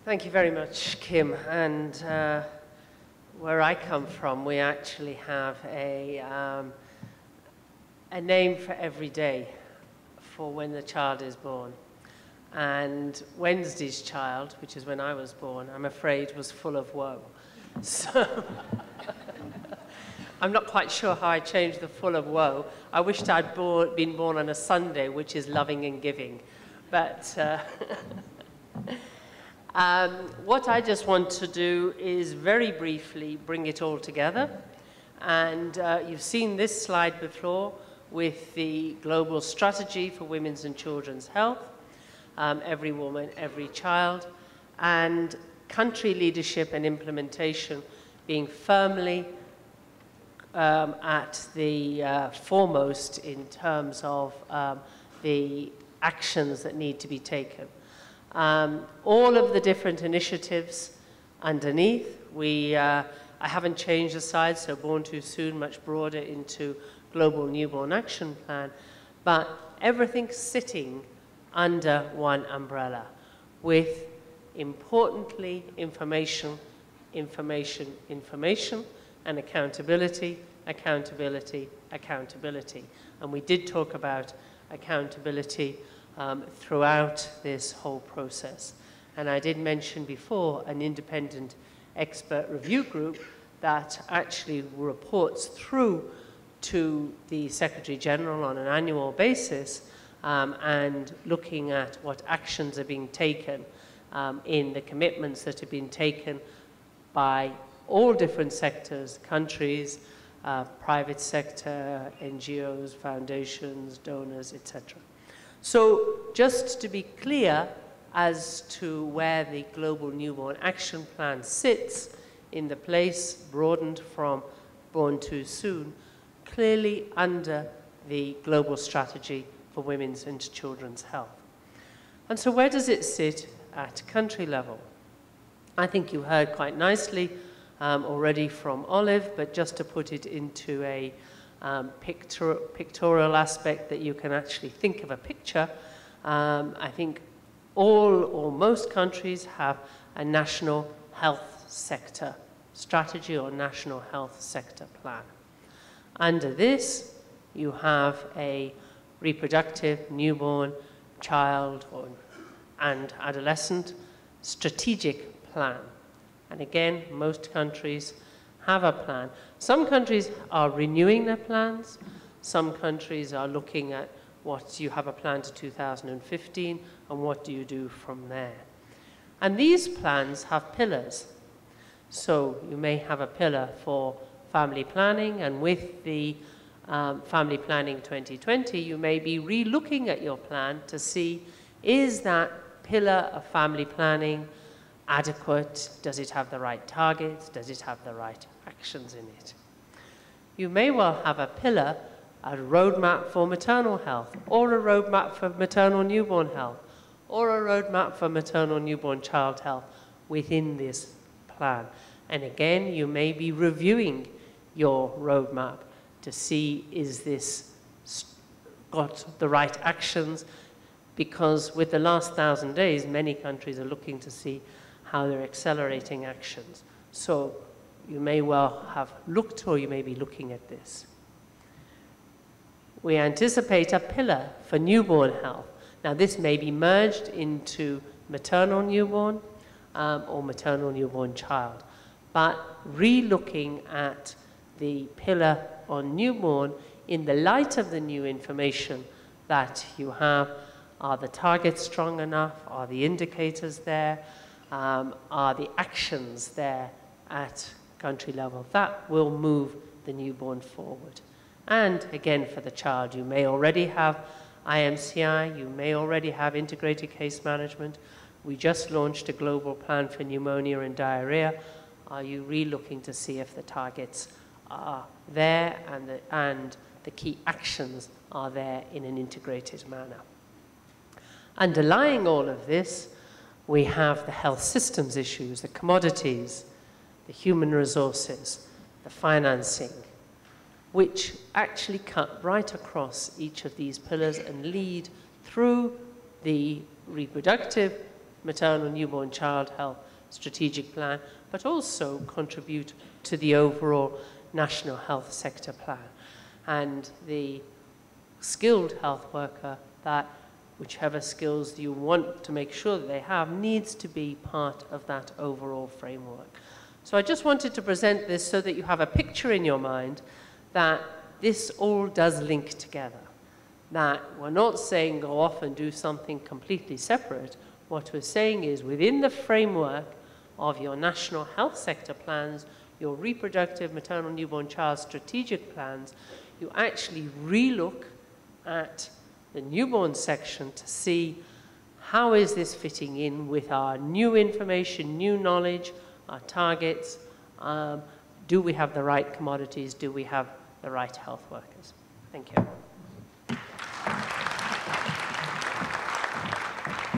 Thank you very much, Kim. And where I come from, we actually have a name for every day for when the child is born. And Wednesday's child, which is when I was born, I'm afraid was full of woe. So I'm not quite sure how I changed the full of woe. I wished I'd been born on a Sunday, which is loving and giving. But what I just want to do is very briefly bring it all together. And you've seen this slide before with the global strategy for women's and children's health, every woman, every child, and country leadership and implementation being firmly at the foremost in terms of the actions that need to be taken. All of the different initiatives underneath, I haven't changed the slide, so Born Too Soon, much broader into Global Newborn Action Plan, but everything's sitting under one umbrella with, importantly, information, information, information, and accountability, accountability, accountability. And we did talk about accountability throughout this whole process. And I did mention before an independent expert review group that actually reports through to the Secretary General on an annual basis and looking at what actions are being taken in the commitments that have been taken by all different sectors, countries, private sector, NGOs, foundations, donors, etc. So just to be clear as to where the Global Newborn Action Plan sits in the place broadened from Born Too Soon, clearly under the global strategy for women's and children's health. And so where does it sit at country level? I think you heard quite nicely already from Olive, but just to put it into a pictorial aspect that you can actually think of a picture, I think all or most countries have a national health sector strategy or national health sector plan. Under this, you have a reproductive, newborn, child, and adolescent strategic plan. And again, most countries have a plan. Some countries are renewing their plans. Some countries are looking at what you have a plan to 2015 and what do you do from there. And these plans have pillars. So you may have a pillar for family planning, and with the Family Planning 2020, you may be re-looking at your plan to see, is that pillar of family planning adequate? Does it have the right targets? Does it have the right actions in it? You may well have a pillar, a roadmap for maternal health, or a roadmap for maternal newborn health, or a roadmap for maternal newborn child health within this plan. And again, you may be reviewing your roadmap to see, is this got the right actions? Because with the last 1,000 days, many countries are looking to see how they're accelerating actions. So you may well have looked, or you may be looking at this. We anticipate a pillar for newborn health. Now this may be merged into maternal newborn or maternal newborn child, but re-looking at the pillar on newborn in the light of the new information that you have. Are the targets strong enough? Are the indicators there? Are the actions there at country level? That will move the newborn forward. And again, for the child, you may already have IMCI, you may already have integrated case management. We just launched a global plan for pneumonia and diarrhea. Are you re-looking to see if the targets are there and the key actions are there in an integrated manner? Underlying all of this, we have the health systems issues, the commodities, the human resources, the financing, which actually cut right across each of these pillars and lead through the reproductive, maternal newborn child health strategic plan, but also contribute to the overall national health sector plan. And the skilled health worker, that whichever skills you want to make sure that they have, needs to be part of that overall framework. So I just wanted to present this so that you have a picture in your mind that this all does link together. That we're not saying go off and do something completely separate. What we're saying is within the framework of your national health sector plans, your reproductive maternal newborn child strategic plans, you actually relook at the newborn section to see how is this fitting in with our new information, new knowledge, our targets. Do we have the right commodities? Do we have the right health workers? Thank you.